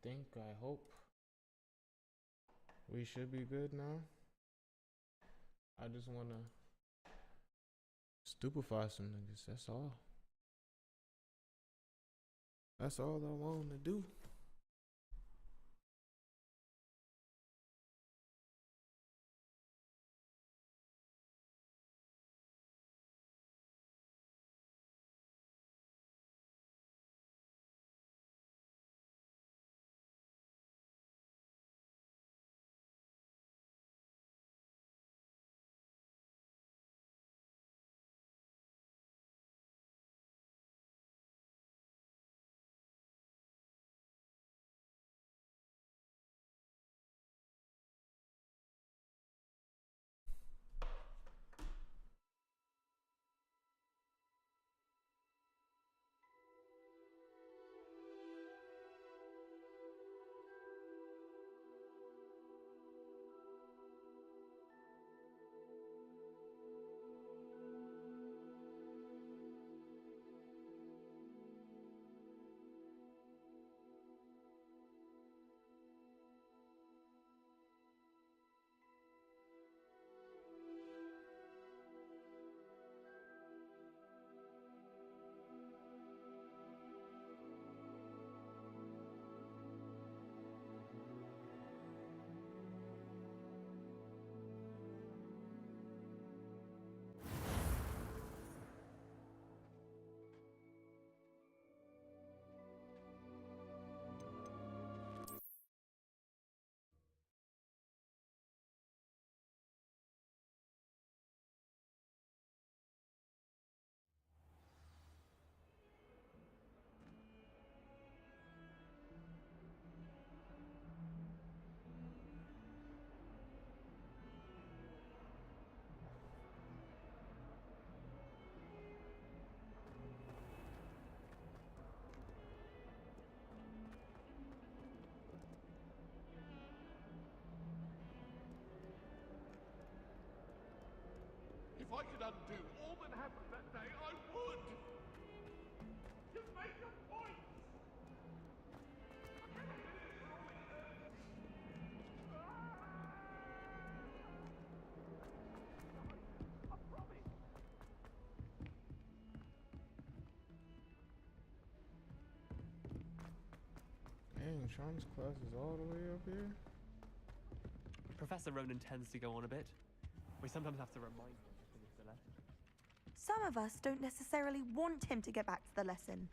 I hope we should be good now. I just wanna stupefy some niggas, that's all. That's all I want to do. If I could undo all that happened that day, I would! Just make your point! I promise! Dang, Sean's class is all the way up here. Professor Ronan tends to go on a bit. We sometimes have to remind him to finish the lesson. Some of us don't necessarily want him to get back to the lesson.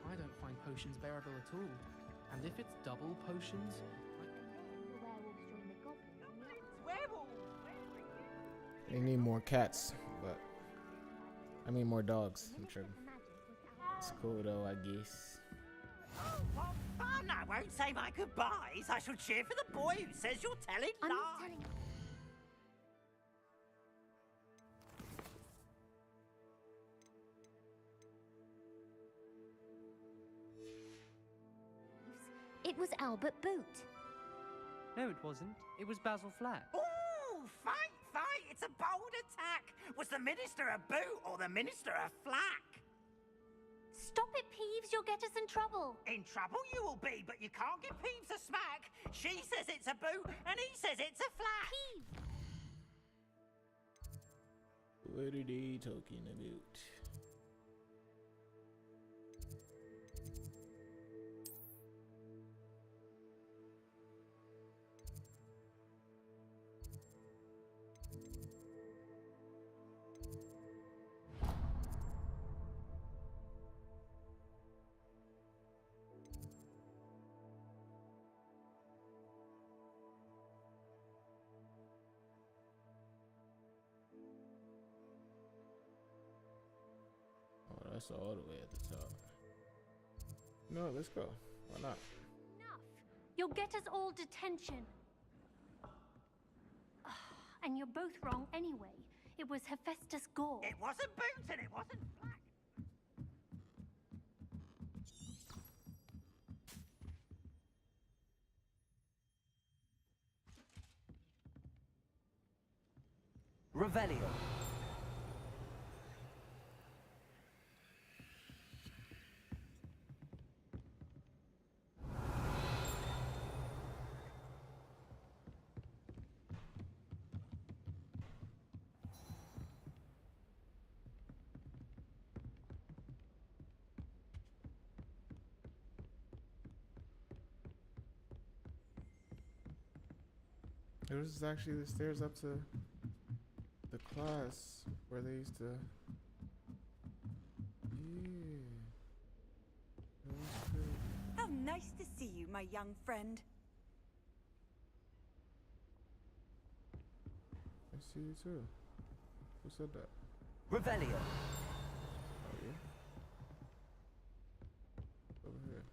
I don't find potions bearable at all. And if it's double potions, They need more cats, but I mean more dogs. I'm sure. It's cool though, I guess. Oh, what fun! I won't say my goodbyes. I shall cheer for the boy who says you're telling I'm not lies. telling. It was Albert Boot. No, it wasn't. It was Basil Flack. Ooh, fight, fight! It's a bold attack. Was the minister a boot or the minister a flack? Stop it, Peeves. You'll get us in trouble. In trouble you will be, but you can't give Peeves a smack. She says it's a boot, and he says it's a flack. Peeves. What are they talking about? Oh, that's all the way at the top. No, let's go. Why not? Enough. You'll get us all detention. And you're both wrong anyway. It was Hephaestus Gore. It wasn't boots and it wasn't black. Revelio. This is actually the stairs up to the class where they used to. Yeah. That was good. How nice to see you, my young friend. I see you too. Who said that? Revelio. Oh yeah. Over here.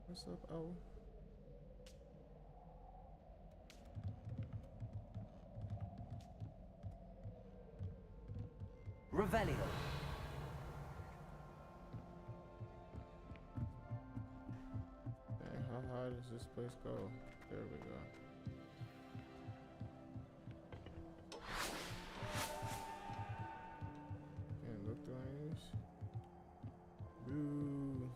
What's up, Owl? Revelio. Dang, how high does this place go? There we go. Can't look through any of these. Boo.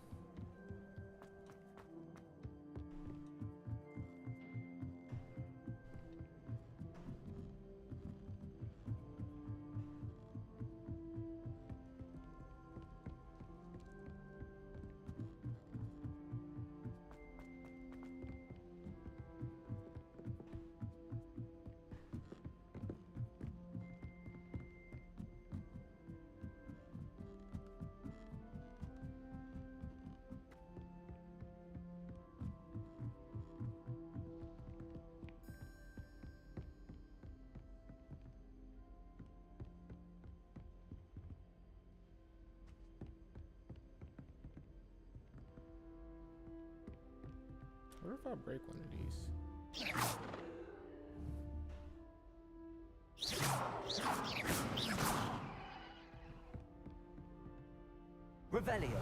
What if I break one of these? Revelio.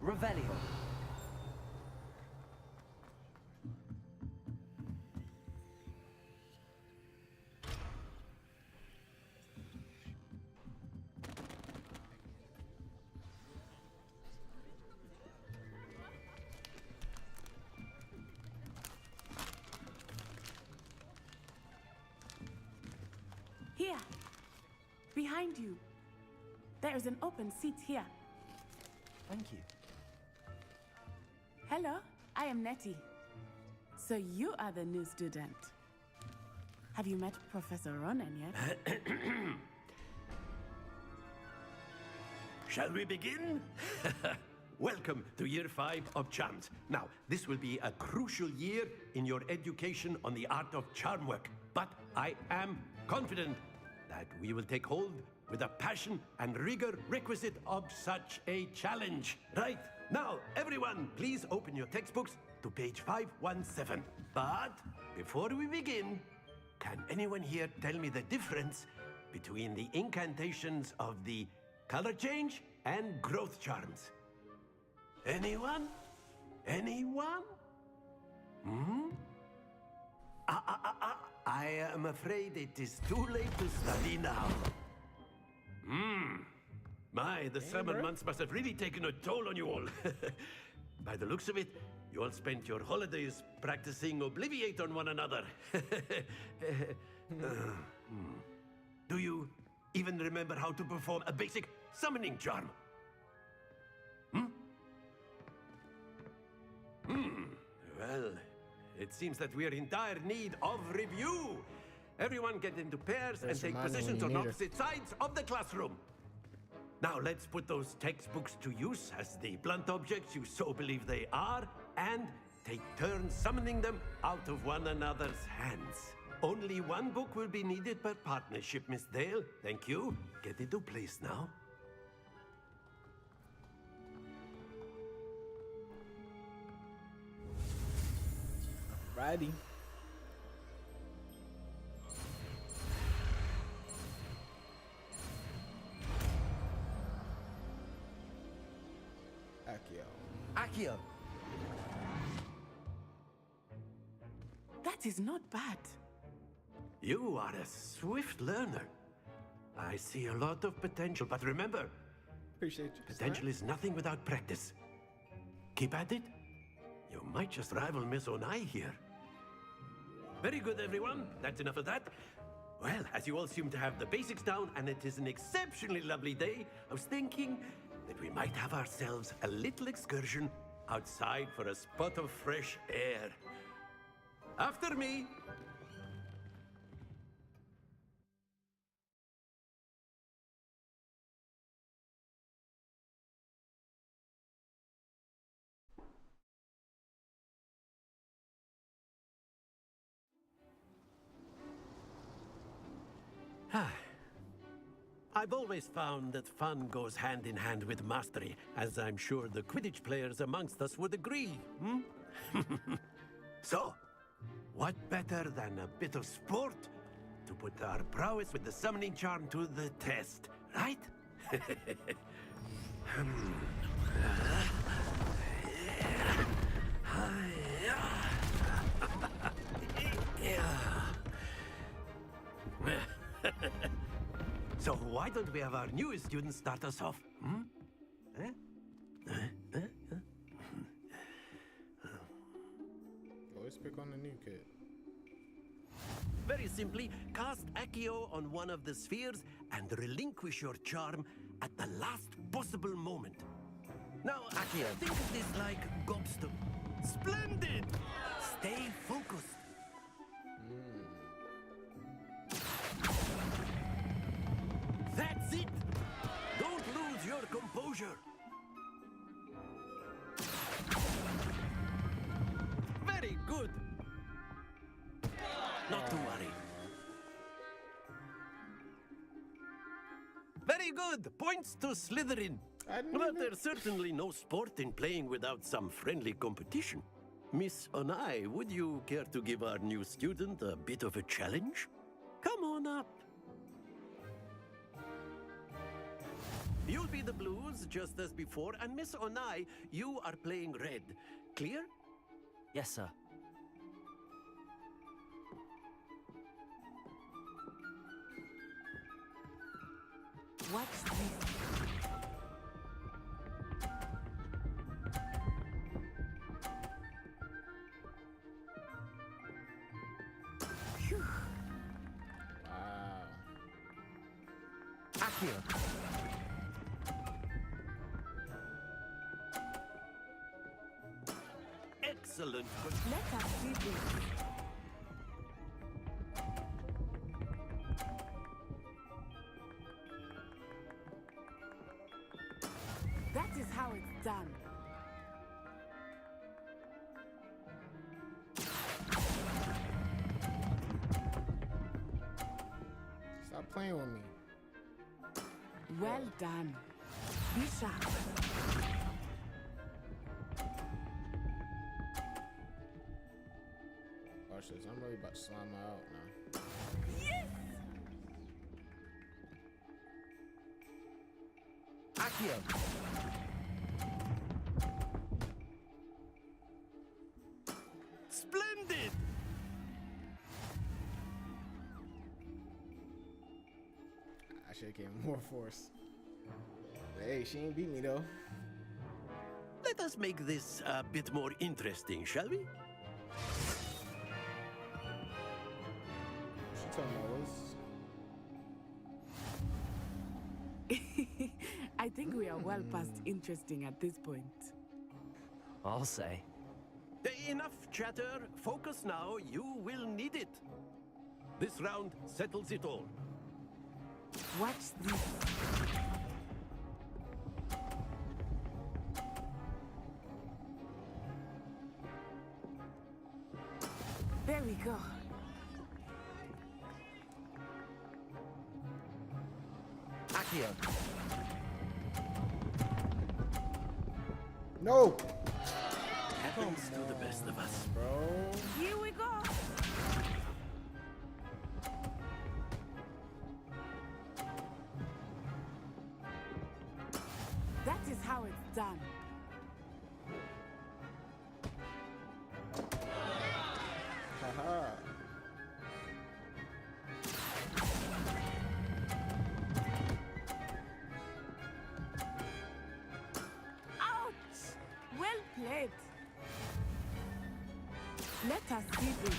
Revelio. Here. Behind you. There is an open seat here. Thank you. Hello, I am Nettie. So you are the new student. Have you met Professor Ronan yet? Shall we begin? Welcome to year 5 of charms. Now, this will be a crucial year in your education on the art of charm work. But I am confident that we will take hold with the passion and rigor requisite of such a challenge. Right, now, everyone, please open your textbooks to page 517. But before we begin, can anyone here tell me the difference between the incantations of the color change and growth charms? Anyone? Anyone? I am afraid it is too late to study now. My, the summer months must have really taken a toll on you all. By the looks of it, you all spent your holidays practicing Obliviate on one another. Do you even remember how to perform a basic summoning charm? Well, it seems that we are in dire need of review. Everyone get into pairs and take positions on opposite sides of the classroom. Now let's put those textbooks to use as the blunt objects you so believe they are, and take turns summoning them out of one another's hands. Only one book will be needed per partnership, Miss Dale. Thank you. Get into place now. Righty. Accio. That is not bad. You are a swift learner. I see a lot of potential, but remember, Appreciate you. potential is nothing without practice. Keep at it. You might just rival Miss Onai here. Very good, everyone. That's enough of that. Well, as you all seem to have the basics down, and it is an exceptionally lovely day, I was thinking that we might have ourselves a little excursion outside for a spot of fresh air. After me. I've always found that fun goes hand in hand with mastery, as I'm sure the Quidditch players amongst us would agree. So, what better than a bit of sport to put our prowess with the summoning charm to the test, right? So why don't we have our newest student start us off? Always pick on the new kid. Very simply, cast Accio on one of the spheres and relinquish your charm at the last possible moment. Now, Accio, think of this like gobstone. Splendid! Stay focused. That's it! Don't lose your composure. Very good. Not to worry. Very good. Points to Slytherin. But there's certainly no sport in playing without some friendly competition. Miss Onai, would you care to give our new student a bit of a challenge? Come on up. You'll be the blues, just as before, and Miss Onai, you are playing red. Clear? Yes, sir. What's this? Wow. Accio. excellent. Let us see this. That is how it's done. Stop playing with me. Well done. Be sharp. Watch this. I'm really about to slime her out now. Yes! Accio. Splendid! I should have came with more force. But hey, she ain't beat me though. Let us make this a bit more interesting, shall we? She told me I think we are well past interesting at this point. I'll say. Enough chatter. Focus now. You will need it. This round settles it all. Watch this. There we go. Accio. no, Happens to the best of us. bro. Here we go. That is how it's done. Haha. Ouch! Well played. Let us see this.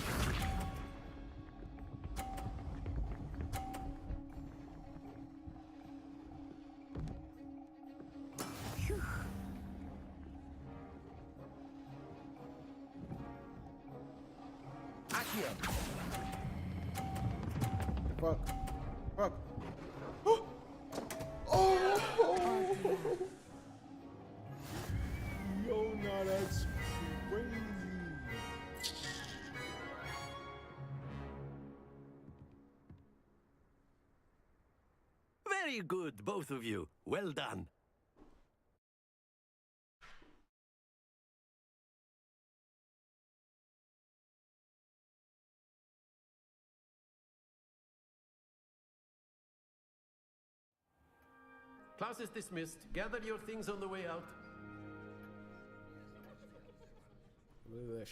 Phew. Accio. Fuck. Fuck. Oh! Yo, nah, that's crazy. Very good, both of you. Well done. Class is dismissed. Gather your things on the way out.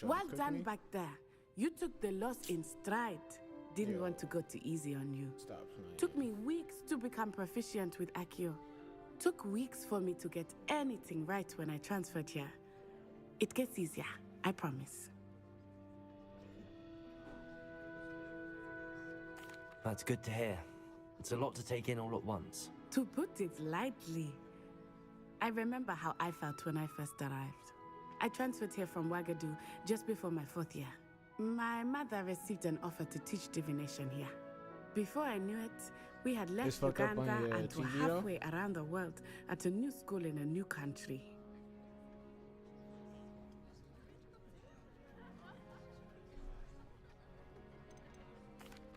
Well done back there. You took the loss in stride. Didn't want to go too easy on you. Stop playing. Took me weeks to become proficient with Accio. Took weeks for me to get anything right when I transferred here. It gets easier, I promise. That's good to hear. It's a lot to take in all at once. To put it lightly, I remember how I felt when I first arrived. I transferred here from Wagadu just before my 4th year. My mother received an offer to teach divination here. Before I knew it, we had left fuck up on Uganda your and were TV though? halfway around the world at a new school in a new country.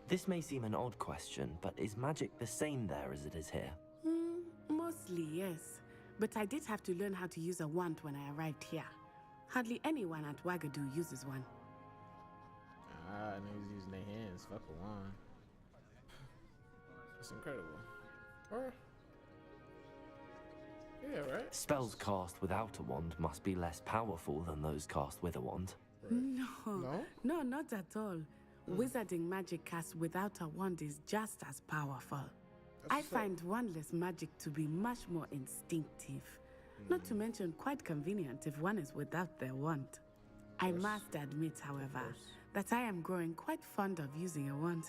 This may seem an odd question, but is magic the same there as it is here? Mostly, yes. But I did have to learn how to use a wand when I arrived here. Hardly anyone at Wagadu uses one. Ah, niggas using their hands. Fuck a wand. That's incredible. Or yeah, right? Spells cast without a wand must be less powerful than those cast with a wand. No, not at all. Wizarding magic cast without a wand is just as powerful. I find wandless magic to be much more instinctive. Not to mention quite convenient if one is without their wand. I must admit, however, that I am growing quite fond of using a wand.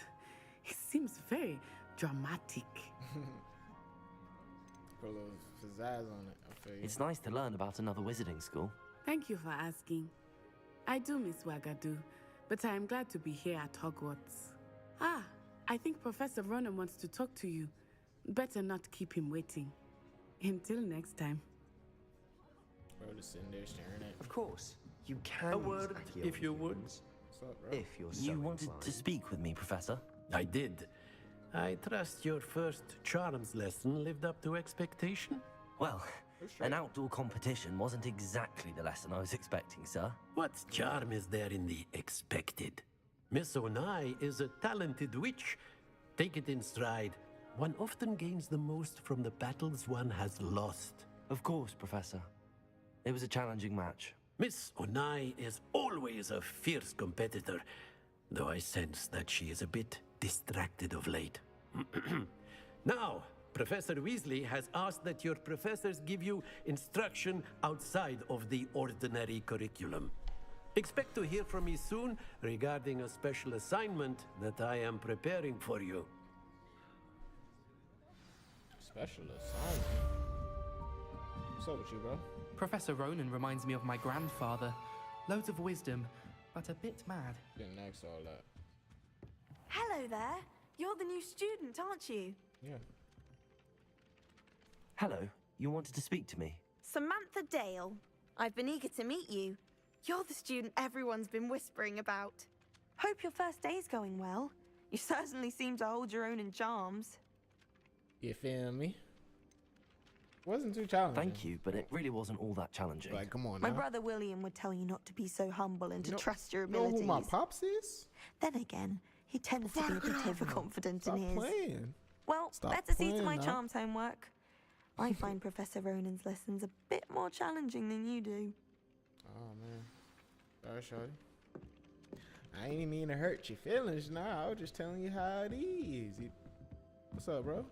It seems very dramatic. Put a little pizzazz on it. I feel you. It's nice to learn about another wizarding school. Thank you for asking. I do miss Wagadu, but I am glad to be here at Hogwarts. Ah, I think Professor Ronan wants to talk to you. Better not keep him waiting. Until next time. Bro, just sitting there staring at. Of course, you can. A use word, Accio if you would. weapons, What's up, bro? If you're so You wanted to inclined. speak with me, Professor? I did. I trust your first charms lesson lived up to expectation? Well, an outdoor competition wasn't exactly the lesson I was expecting, sir. What charm is there in the expected? Miss Onai is a talented witch. Take it in stride. One often gains the most from the battles one has lost. Of course, Professor. It was a challenging match. Miss Onai is always a fierce competitor, though I sense that she is a bit distracted of late. Now, Professor Weasley has asked that your professors give you instruction outside of the ordinary curriculum. Expect to hear from me soon regarding a special assignment that I am preparing for you. Special assignment. What's up with you, bro? Professor Ronan reminds me of my grandfather. Loads of wisdom, but a bit mad. Didn't ask all that. Hello there. You're the new student, aren't you? Yeah. Hello, you wanted to speak to me? Samantha Dale. I've been eager to meet you. You're the student everyone's been whispering about. Hope your first day's going well. You certainly seem to hold your own in charms. You feel me? Wasn't too challenging. Thank you, but it really wasn't all that challenging. Like, come on My now. brother William would tell you not to be so humble and to You know- trust your You know abilities. who my pops is? Then again, he tends to be a bit overconfident Stop in his. playing. Well, Stop better see to playing my now. charms homework. I find Professor Ronan's lessons a bit more challenging than you do. Oh, man. Sorry, shorty. I ain't mean to hurt your feelings now. I was just telling you how it is. What's up, bro?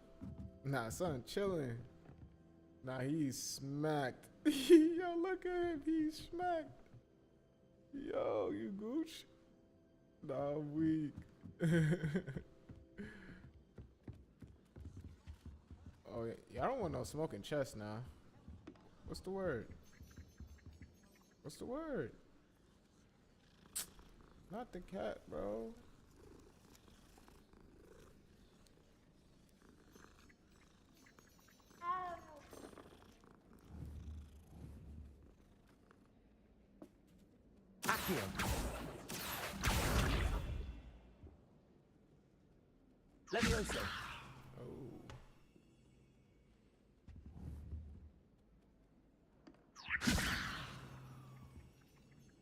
Nah, son, chilling. Nah, he's smacked. Yo, look at him. He's smacked. Yo, you gooch. Nah, I'm weak. Oh, yeah, I don't want no smoking chest now. What's the word? What's the word? Not the cat, bro. Accio! Levioso! Oh.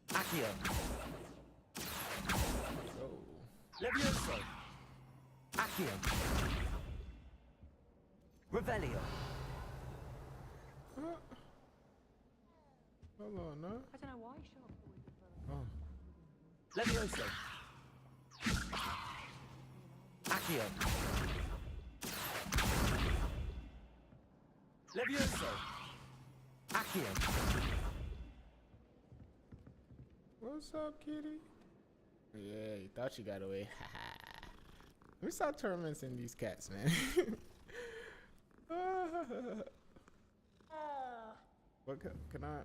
Accio! Oh. Levioso! Accio! Revelio! Hold on, no? I don't know why sharp. Oh. Levioso! Accio! Levioso! Accio! What's up, kitty? Yeah, you thought you got away. Let me stop tormenting these cats, man. What can I?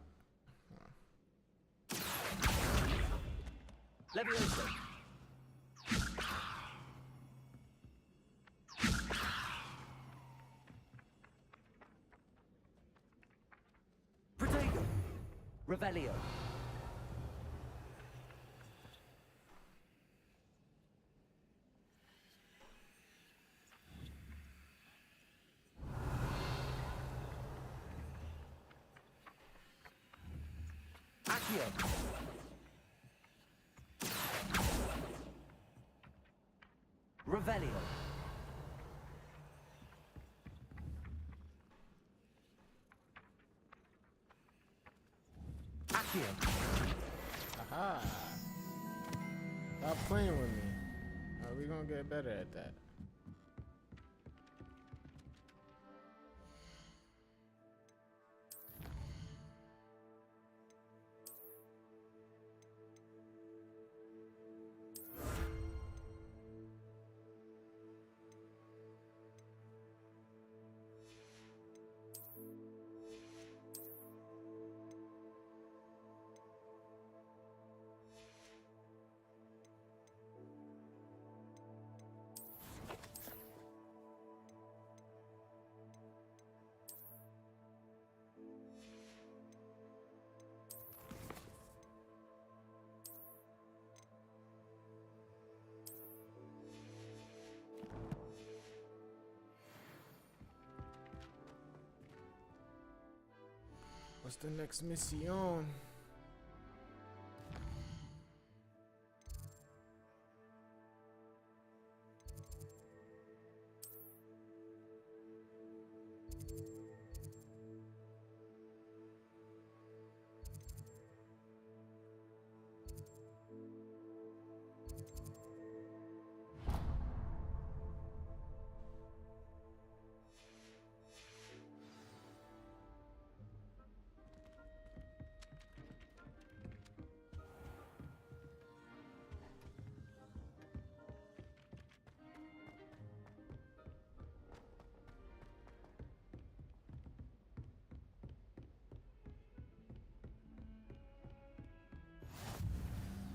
Levioso! Protego! Revelio! Accio! Revelio! Accio! Aha! Stop playing with me. We gonna get better at that. What's the next mission?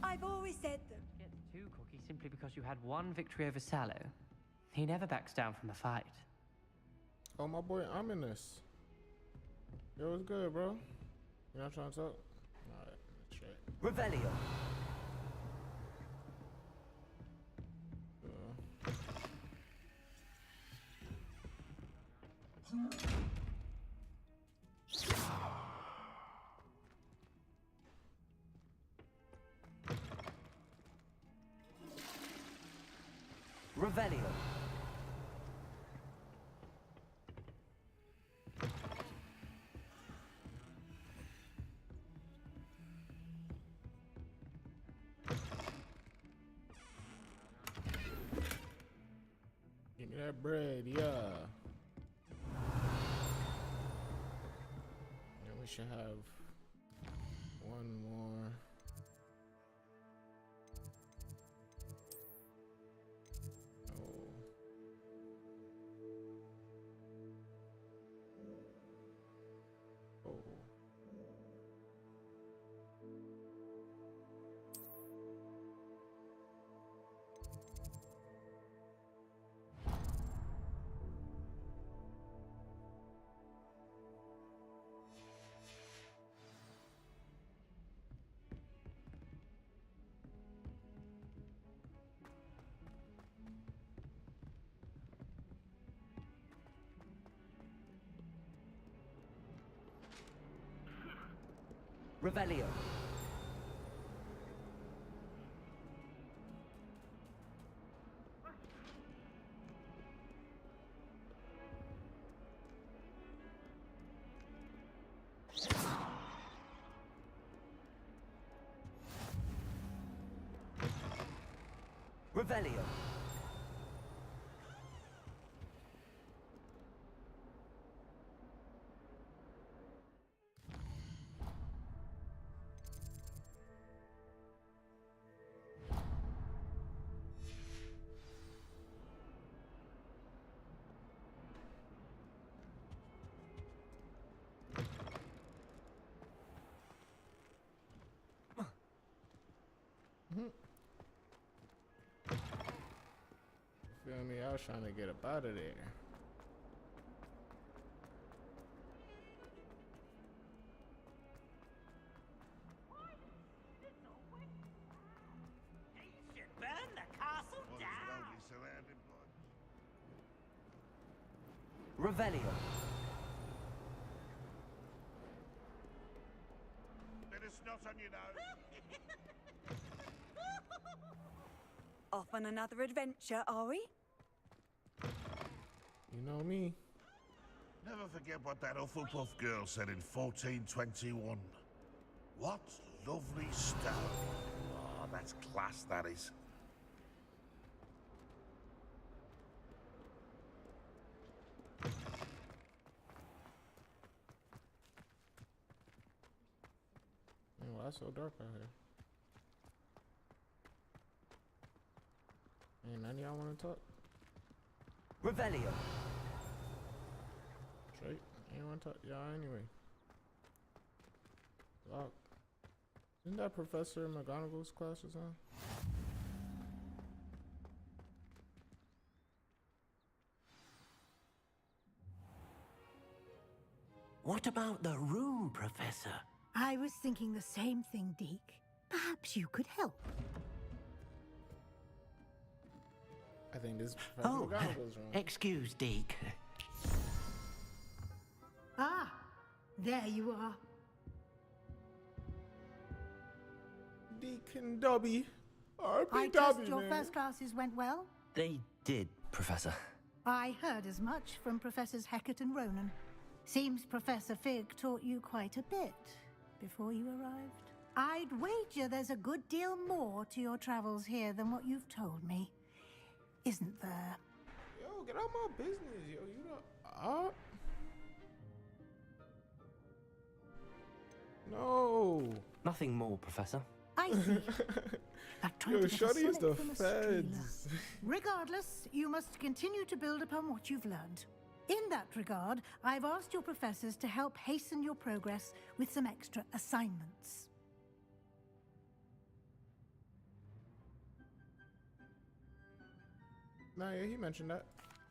I've always said that. Get too cocky simply because you had one victory over Sallow. He never backs down from a fight. Oh, my boy Ominous. Yo, what's good, bro? You not trying to talk? Alright, let's try it. Revelio. Revelio. Give me that bread, yeah. And we should have one more. Revelio. Revelio. Feel me? I was trying to get up out of there. He should burn the castle down. Revelio. Bit of snot on your nose. Off on another adventure, are we? You know me. Never forget what that Hufflepuff girl said in 1421. What lovely stone. Oh, that's class, that is. Man, why it's so dark out here? Ain't none of y'all want to talk? Revelio. Straight? Ain't want to talk to y'all anyway. Lock. Isn't that Professor McGonagall's class or something? What about the room, Professor? I was thinking the same thing, Deke. Perhaps you could help. I think this is Professor McGonagall's room. Excuse, Deke. Ah, there you are. Deacon Dobby. R.P. I Dobby, trust your man. first classes went well? They did, Professor. I heard as much from Professors Hecat and Ronan. Seems Professor Fig taught you quite a bit before you arrived. I'd wager there's a good deal more to your travels here than what you've told me. Isn't there? Yo, get out my business, yo. You know, no. Nothing more, Professor. I see. Like trying Yo, to get a shorty is the sonnet from a streamer. feds. Regardless, you must continue to build upon what you've learned. In that regard, I've asked your professors to help hasten your progress with some extra assignments. Nah, yeah, he mentioned that.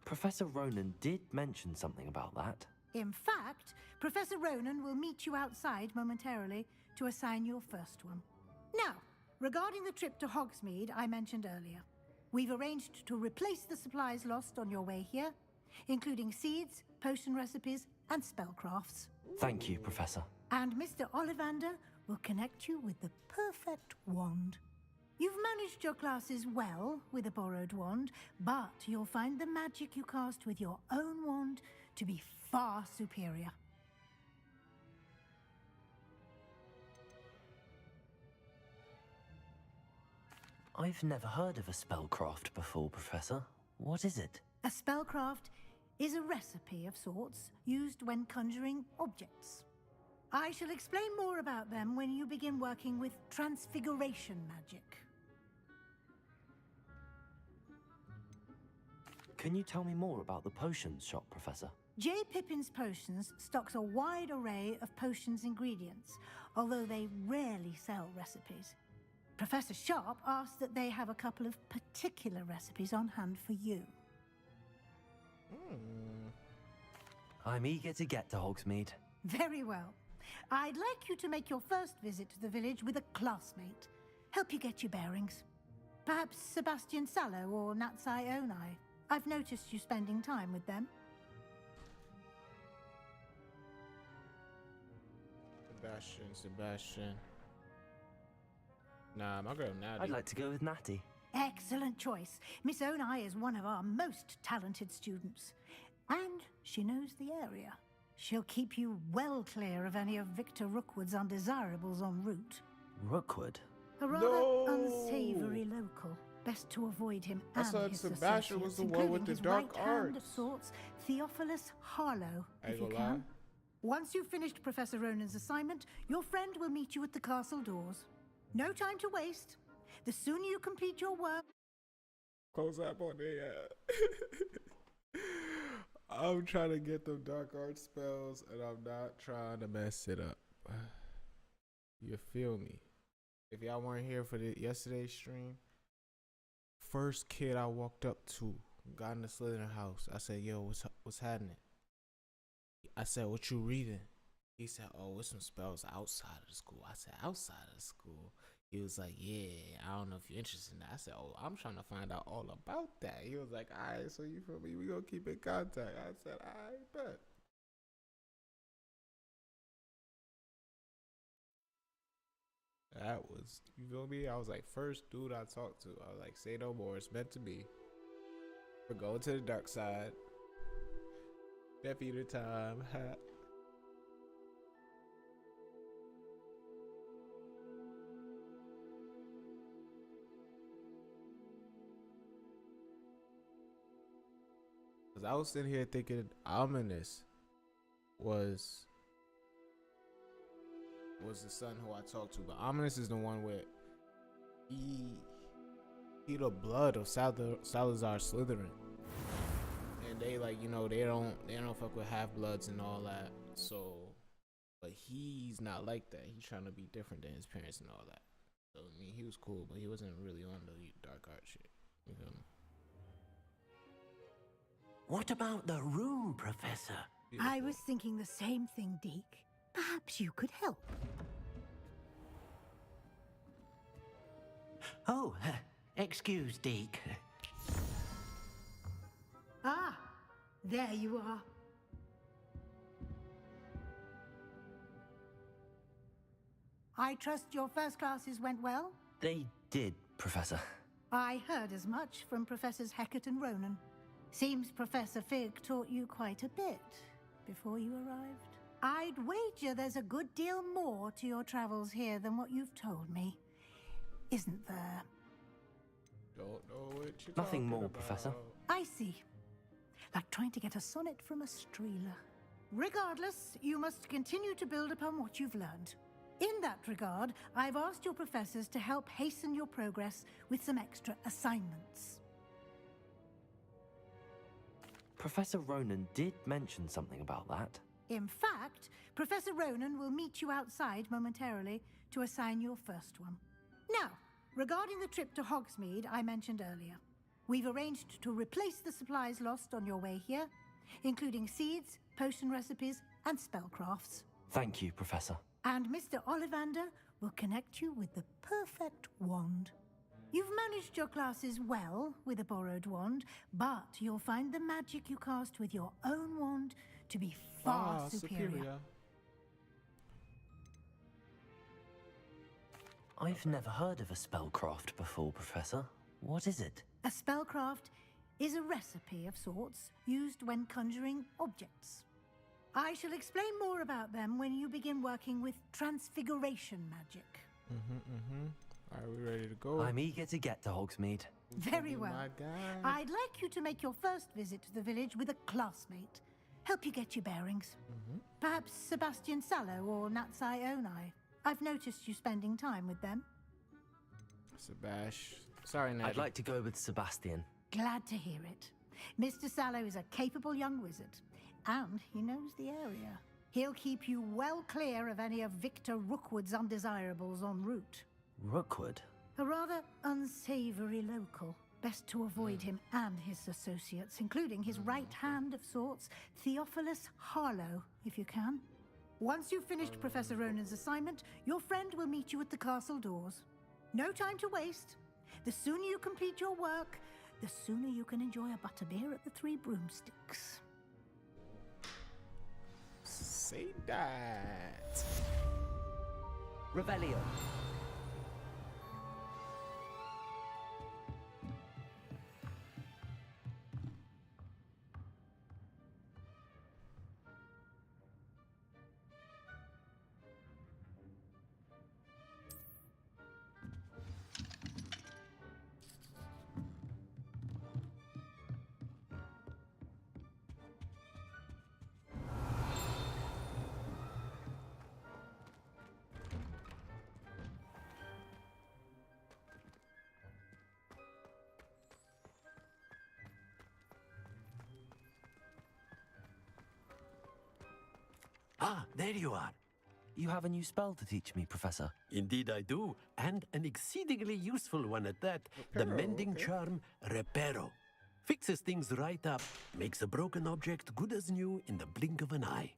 Professor Ronan did mention something about that. In fact, Professor Ronan will meet you outside momentarily to assign your first one. Now, regarding the trip to Hogsmeade I mentioned earlier, we've arranged to replace the supplies lost on your way here, including seeds, potion recipes, and spellcrafts. Thank you, Professor. And Mr. Ollivander will connect you with the perfect wand. You've managed your classes well with a borrowed wand, but you'll find the magic you cast with your own wand to be far superior. I've never heard of a spellcraft before, Professor. What is it? A spellcraft is a recipe of sorts used when conjuring objects. I shall explain more about them when you begin working with transfiguration magic. Can you tell me more about the potions shop, Professor? J. Pippin's Potions stocks a wide array of potions ingredients, although they rarely sell recipes. Professor Sharp asked that they have a couple of particular recipes on hand for you. I'm eager to get to Hogsmeade. Very well. I'd like you to make your first visit to the village with a classmate. Help you get your bearings. Perhaps Sebastian Sallow or Natsai Onai. I've noticed you spending time with them. Sebastian. Nah, my girl Natty. I'd like to go with Natty. Excellent choice. Miss Onai is one of our most talented students. And she knows the area. She'll keep you well clear of any of Victor Rookwood's undesirables en route. Rookwood? A rather No. unsavory local. Best to avoid him I and thought his Sebastian was associates, the one with including the his dark right hand of arts. sorts, Theophilus Harlow, I ain't if you gonna can. lie. Once you've finished Professor Ronan's assignment, your friend will meet you at the castle doors. No time to waste. The sooner you complete your work... Close up on the I'm trying to get them dark art spells, and I'm not trying to mess it up. You feel me? If y'all weren't here for the yesterday's stream, first kid I walked up to got in the Slytherin house. I said, "Yo, what's happening?" I said, "What you reading?" He said, "Oh, it's some spells outside of the school." I said, "Outside of the school?" He was like, "Yeah, I don't know if you're interested in that." I said, "Oh, I'm trying to find out all about that." He was like, "All right, so you feel me? We gonna keep in contact." I said, "All right, bet." That was, you feel me? I was like, first dude I talked to. I was like, say no more. It's meant to be. We're going to the dark side. Death Eater time. Cause I was sitting here thinking Ominous was the son who I talked to, but Ominous is the one where he the blood of Salazar Slytherin, and they like, you know, they don't fuck with half bloods and all that. So, but he's not like that. He's trying to be different than his parents and all that. So I mean, he was cool, but he wasn't really on the dark art shit. You feel me? What about the room, Professor? I was thinking the same thing, Deke. Perhaps you could help. Oh, excuse, Deke. Ah, there you are. I trust your first classes went well? They did, Professor. I heard as much from Professors Hecat and Ronan. Seems Professor Fig taught you quite a bit before you arrived. I'd wager there's a good deal more to your travels here than what you've told me. Isn't there? Don't know what you're Nothing talking more, about. Professor. I see. Like trying to get a sonnet from a streeler. Regardless, you must continue to build upon what you've learned. In that regard, I've asked your professors to help hasten your progress with some extra assignments. Professor Ronan did mention something about that. In fact, Professor Ronan will meet you outside momentarily to assign your first one. Now, regarding the trip to Hogsmeade I mentioned earlier, we've arranged to replace the supplies lost on your way here, including seeds, potion recipes, and spellcrafts. Thank you, Professor. And Mr. Ollivander will connect you with the perfect wand. You've managed your classes well with a borrowed wand, but you'll find the magic you cast with your own wand to be far superior. I've never heard of a spellcraft before, Professor. What is it? A spellcraft is a recipe of sorts used when conjuring objects. I shall explain more about them when you begin working with transfiguration magic. Are we ready to go? I'm eager to get to Hogsmeade. Very well. My guy. I'd like you to make your first visit to the village with a classmate. Help you get your bearings. Perhaps Sebastian Sallow or Natsai Onai. I've noticed you spending time with them. Sebash. Sorry, Ned. I'd like to go with Sebastian. Glad to hear it. Mr. Sallow is a capable young wizard, and he knows the area. He'll keep you well clear of any of Victor Rookwood's undesirables en route. Rookwood? A rather unsavory local. Best to avoid him and his associates, including his right hand of sorts, Theophilus Harlow, if you can. Once you've finished Professor Ronan's assignment, your friend will meet you at the castle doors. No time to waste. The sooner you complete your work, the sooner you can enjoy a butterbeer at the Three Broomsticks. Say that. Revelio. Ah, there you are. You have a new spell to teach me, Professor. Indeed I do, and an exceedingly useful one at that. The mending charm, Reparo. Fixes things right up, makes a broken object good as new in the blink of an eye.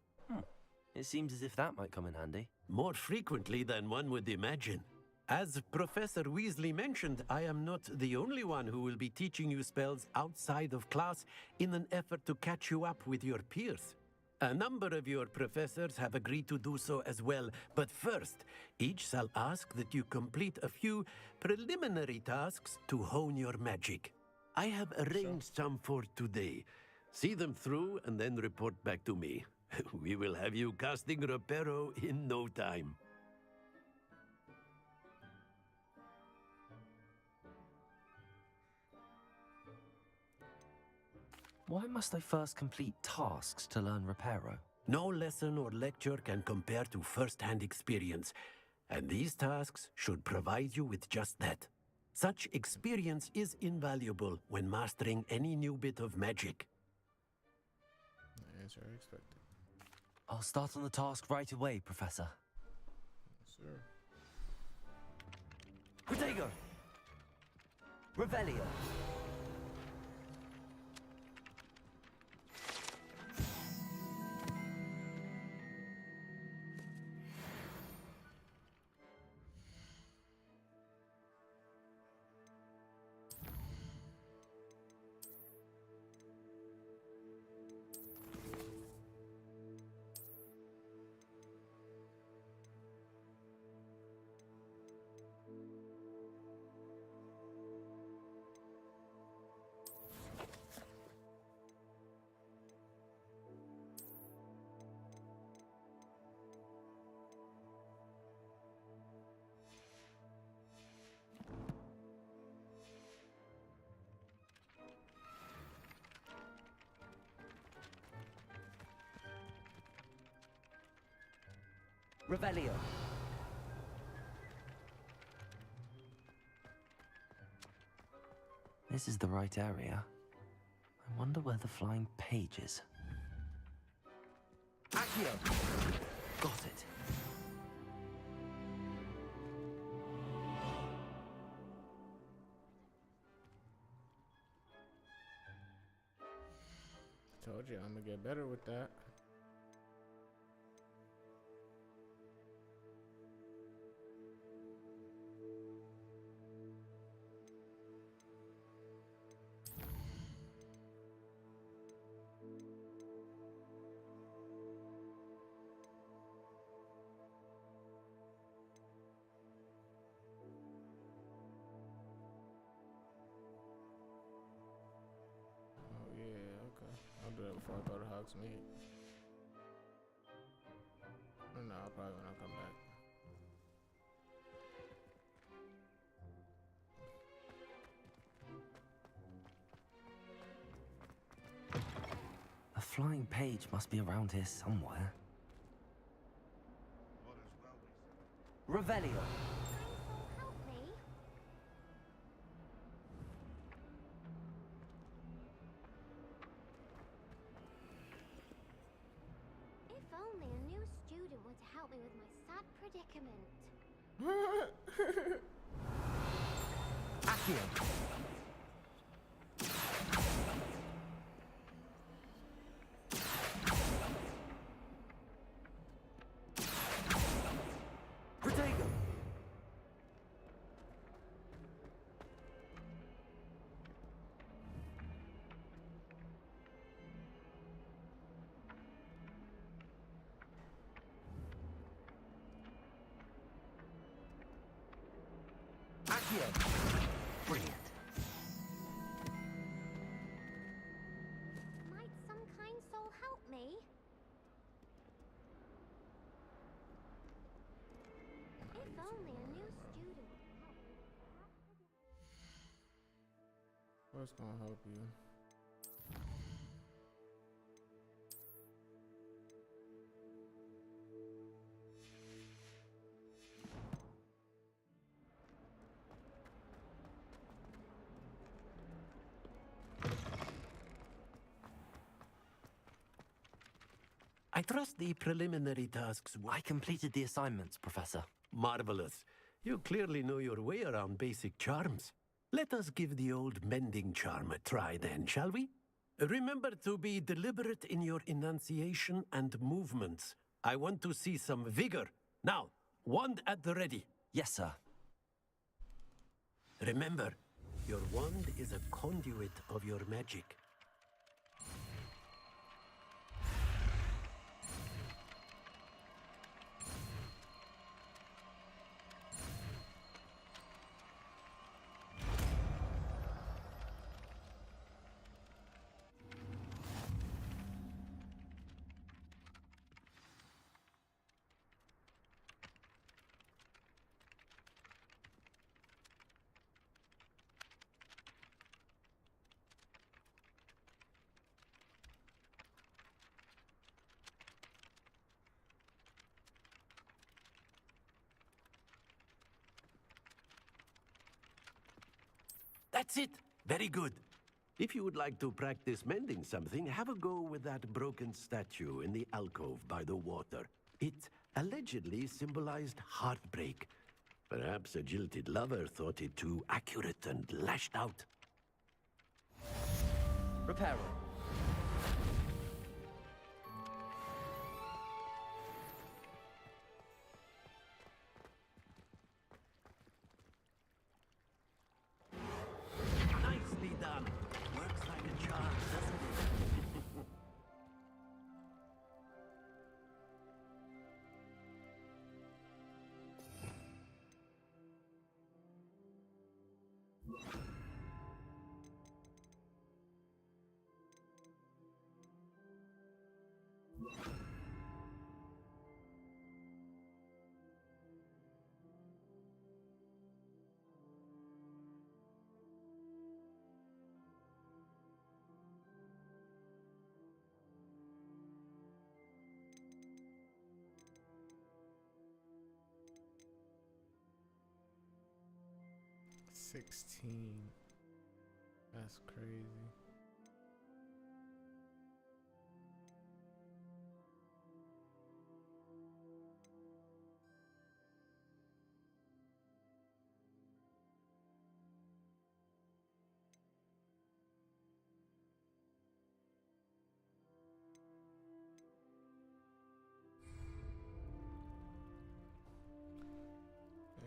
It seems as if that might come in handy. More frequently than one would imagine. As Professor Weasley mentioned, I am not the only one who will be teaching you spells outside of class in an effort to catch you up with your peers. A number of your professors have agreed to do so as well, but first, each shall ask that you complete a few preliminary tasks to hone your magic. I have arranged some for today. See them through and then report back to me. We will have you casting Reparo in no time. Why must I first complete tasks to learn Reparo? No lesson or lecture can compare to first-hand experience, and these tasks should provide you with just that. Such experience is invaluable when mastering any new bit of magic. As I expected. I'll start on the task right away, Professor. Yes, sir. Protego! Revelio! Revelio. This is the right area. I wonder where the flying page is. Accio! Got it. Told you I'm gonna get better with that. Oh yeah, okay. I'll do that before I go to Hogsmeade. Or no, I'll probably when I come back. A flying page must be around here somewhere. Revelio. Help me. If only a new student were to help me with my sad predicament. Accio. Protego. Accio. Brilliant. Might some kind soul help me? If only a new student would help me. What's gonna help you? I trust the preliminary tasks were I completed the assignments, Professor. marvelous. You clearly know your way around basic charms. Let us give the old mending charm a try then, shall we? Remember to be deliberate in your enunciation and movements. I want to see some vigor. Now, wand at the ready. Yes, sir. Remember, your wand is a conduit of your magic. That's it. Very good. If you would like to practice mending something, have a go with that broken statue in the alcove by the water. It allegedly symbolized heartbreak. Perhaps a jilted lover thought it too accurate and lashed out. Reparo. Nicely done. Works like a charm, doesn't it? 16. That's crazy.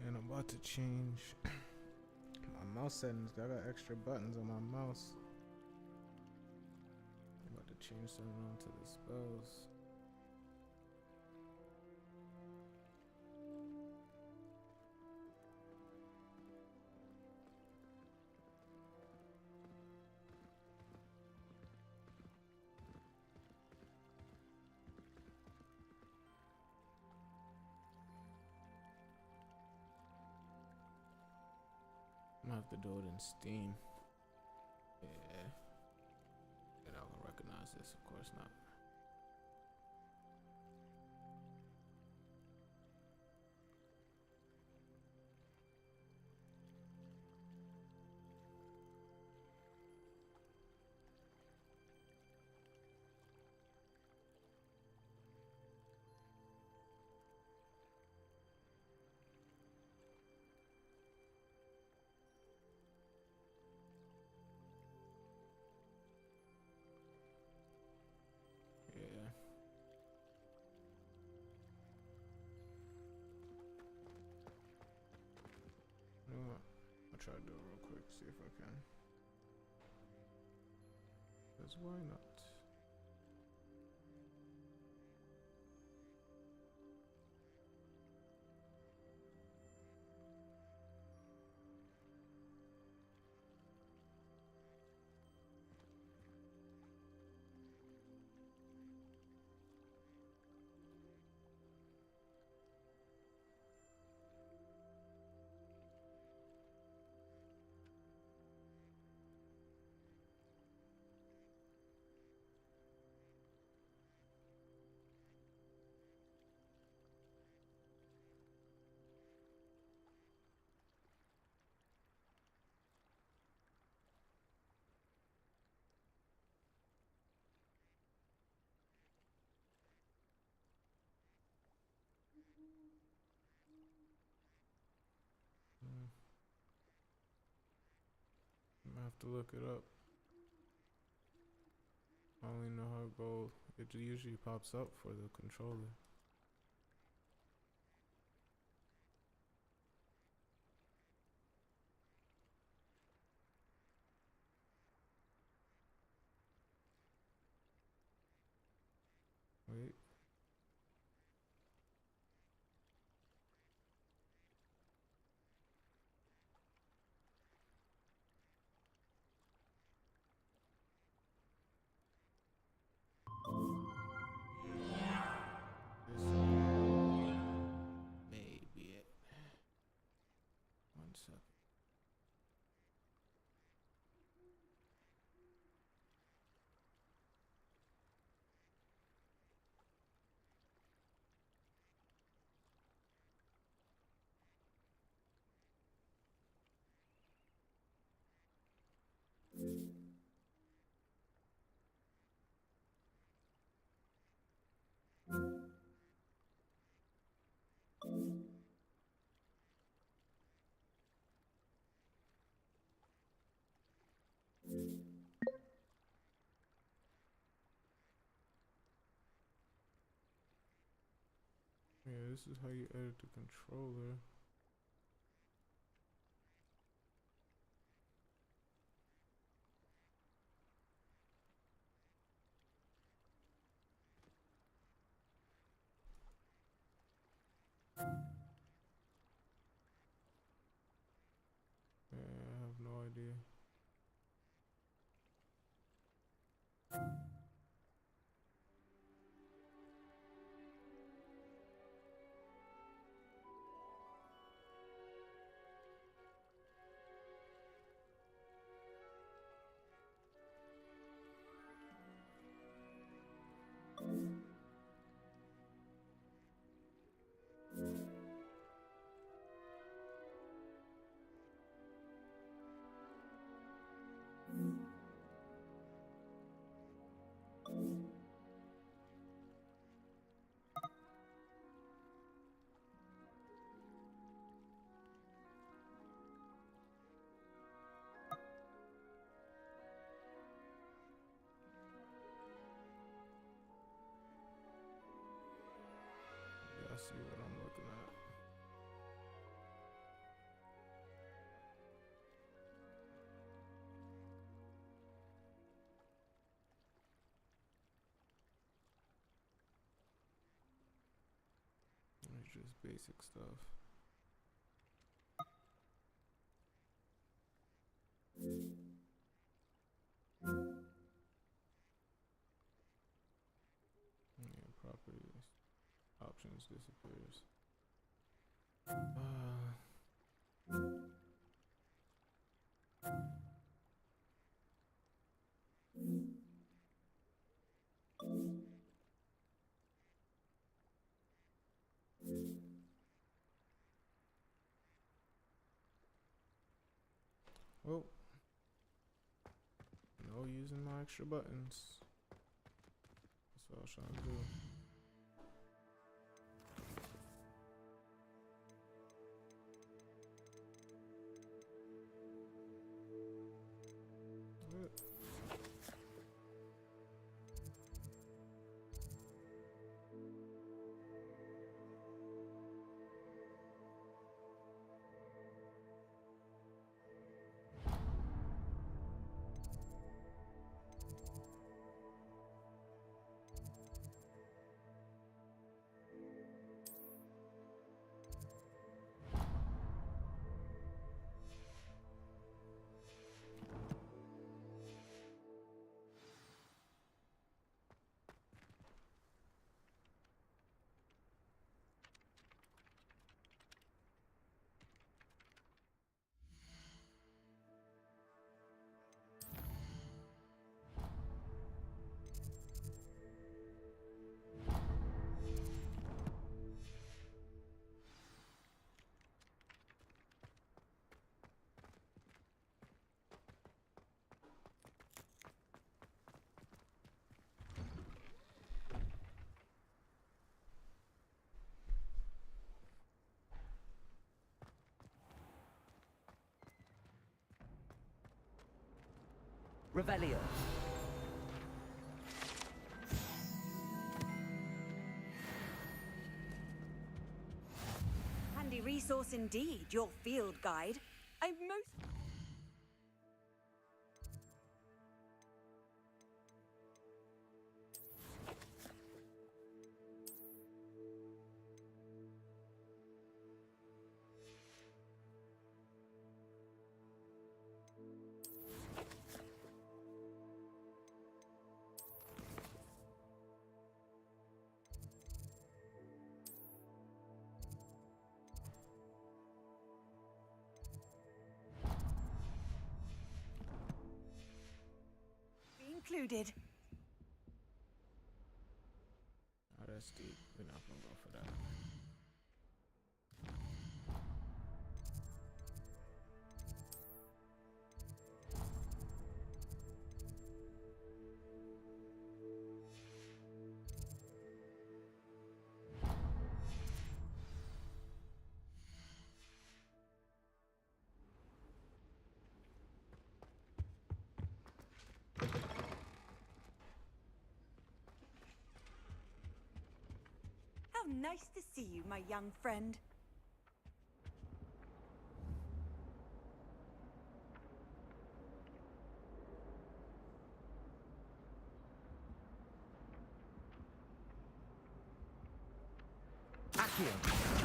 And I'm about to change my mouse settings. I got extra buttons on my mouse. I'm about to change something onto the spells. I'm gonna have to do it in Steam. Yeah. You're not gonna recognize this, of course not. Yeah. You know what? I'll try to do it real quick, see if I can. Because why not? I have to look it up. I only know how to go. It usually pops up for the controller. Wait. This may be it. One second. Yeah, this is how you edit the controller. Yeah, I have no idea. just basic stuff. Yeah, properties. Options disappears. Oh, no using my extra buttons. That's what I was trying to do. Revelio. Handy resource indeed, your field guide. I'm most... included. Oh, that's deep. We're not gonna go for that. How nice to see you, my young friend. Accio.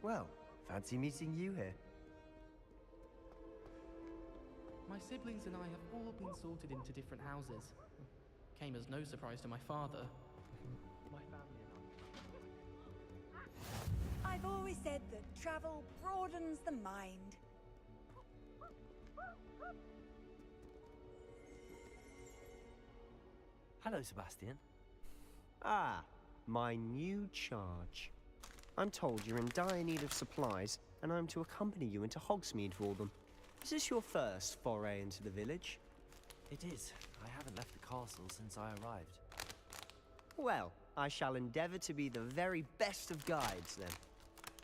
Well, fancy meeting you here. My siblings and I have all been sorted into different houses. Came as no surprise to my father. My family and I've always said that travel broadens the mind. Hello, Sebastian. Ah, my new charge. I'm told you're in dire need of supplies, and I'm to accompany you into Hogsmeade for them. Is this your first foray into the village? It is. I haven't left the castle since I arrived. Well, I shall endeavour to be the very best of guides, then.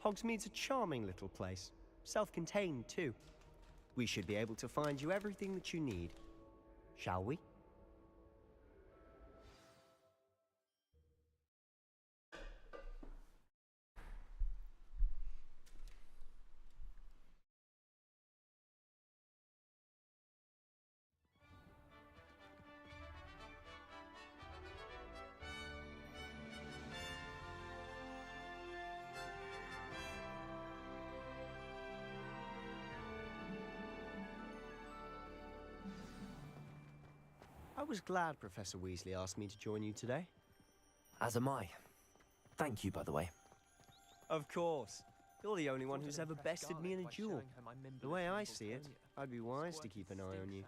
Hogsmeade's a charming little place. Self-contained, too. We should be able to find you everything that you need. Shall we? I was glad Professor Weasley asked me to join you today. As am I. Thank you, by the way. Of course. You're the only one who's ever bested me in a duel. The way I see it, I'd be wise to keep an eye on you.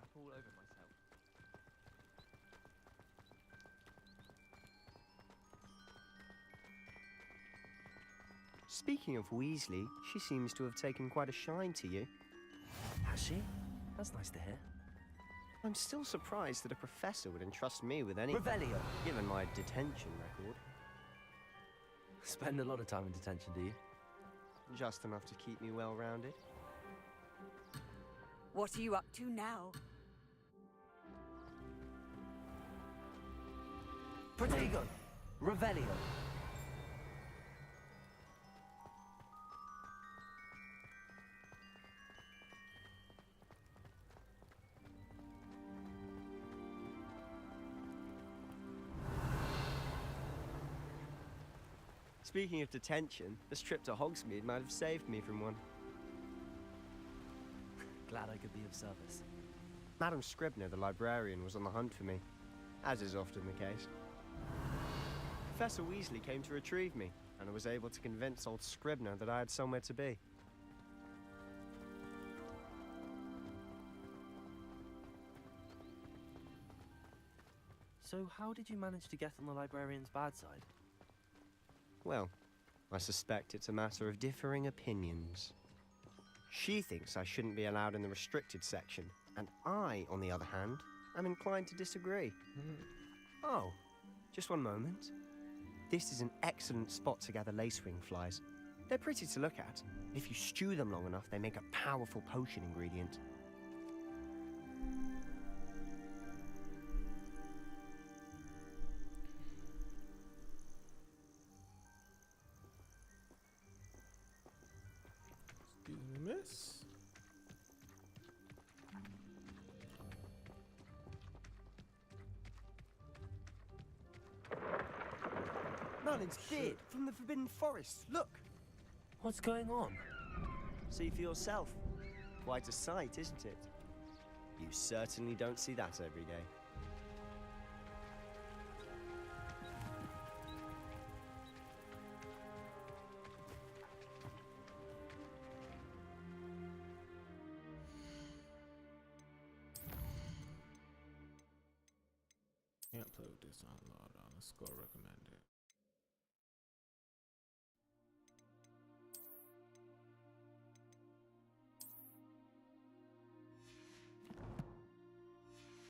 Speaking of Weasley, she seems to have taken quite a shine to you. Has she? That's nice to hear. I'm still surprised that a professor would entrust me with anything. Revelio! Given my detention record. Spend a lot of time in detention, do you? Just enough to keep me well-rounded. What are you up to now? Protego! Revelio! Speaking of detention, this trip to Hogsmeade might have saved me from one. Glad I could be of service. Madam Scribner, the librarian, was on the hunt for me, as is often the case. Professor Weasley came to retrieve me, and I was able to convince old Scribner that I had somewhere to be. So how did you manage to get on the librarian's bad side? Well, I suspect it's a matter of differing opinions. She thinks I shouldn't be allowed in the restricted section, and I, on the other hand, am inclined to disagree. Oh, just one moment. This is an excellent spot to gather lacewing flies. They're pretty to look at. If you stew them long enough, they make a powerful potion ingredient. Miss? Merlin's beard from the Forbidden Forest. Look! What's going on? See for yourself. Quite a sight, isn't it? You certainly don't see that every day. Can't play with this on loud on. Let's go recommend it.